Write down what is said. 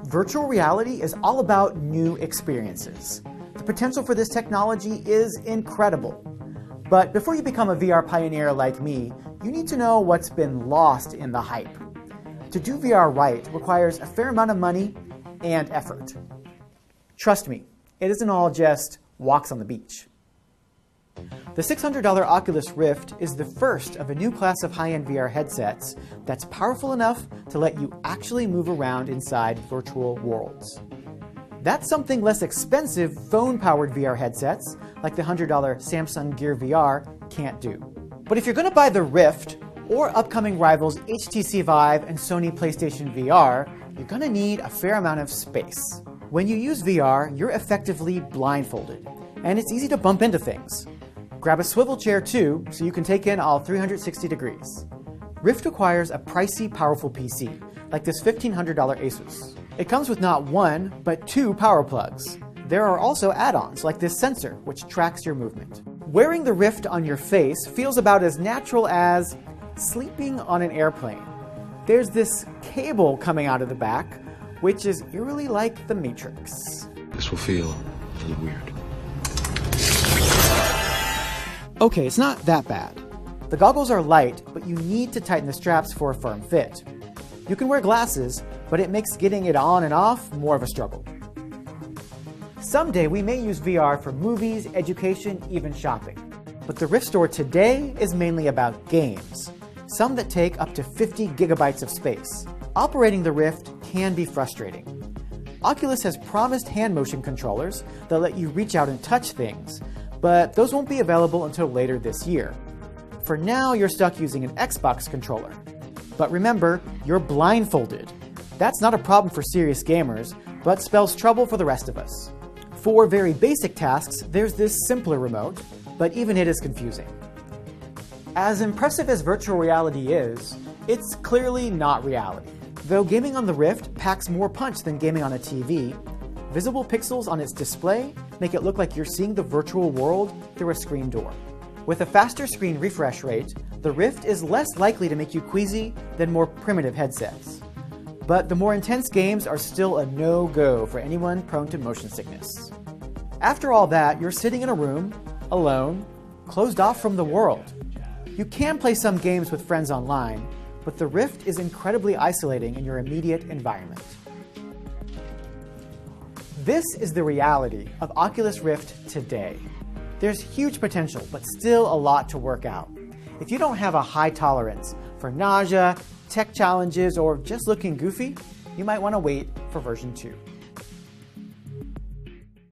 Virtual reality is all about new experiences. The potential for this technology is incredible. But before you become a VR pioneer like me, you need to know what's been lost in the hype. To do VR right requires a fair amount of money and effort. Trust me, it isn't all just walks on the beach. The $600 Oculus Rift is the first of a new class of high-end VR headsets that's powerful enough to let you actually move around inside virtual worlds. That's something less expensive phone-powered VR headsets, like the $100 Samsung Gear VR, can't do. But if you're going to buy the Rift, or upcoming rivals HTC Vive and Sony PlayStation VR, you're going to need a fair amount of space. When you use VR, you're effectively blindfolded, and it's easy to bump into things. Grab a swivel chair too, so you can take in all 360 degrees. Rift requires a pricey, powerful PC, like this $1,500 Asus. It comes with not one, but two power plugs. There are also add-ons, like this sensor, which tracks your movement. Wearing the Rift on your face feels about as natural as sleeping on an airplane. There's this cable coming out of the back, which is eerily like the Matrix. This will feel a little weird. Okay, it's not that bad. The goggles are light, but you need to tighten the straps for a firm fit. You can wear glasses, but it makes getting it on and off more of a struggle. Someday we may use VR for movies, education, even shopping. But the Rift store today is mainly about games, some that take up to 50 gigabytes of space. Operating the Rift can be frustrating. Oculus has promised hand motion controllers that let you reach out and touch things, but those won't be available until later this year. For now, you're stuck using an Xbox controller. But remember, you're blindfolded. That's not a problem for serious gamers, but spells trouble for the rest of us. For very basic tasks, there's this simpler remote, but even it is confusing. As impressive as virtual reality is, it's clearly not reality. Though gaming on the Rift packs more punch than gaming on a TV, visible pixels on its display make it look like you're seeing the virtual world through a screen door. With a faster screen refresh rate, the Rift is less likely to make you queasy than more primitive headsets. But the more intense games are still a no-go for anyone prone to motion sickness. After all that, you're sitting in a room, alone, closed off from the world. You can play some games with friends online, but the Rift is incredibly isolating in your immediate environment. This is the reality of Oculus Rift today. There's huge potential, but still a lot to work out. If you don't have a high tolerance for nausea, tech challenges, or just looking goofy, you might want to wait for version 2.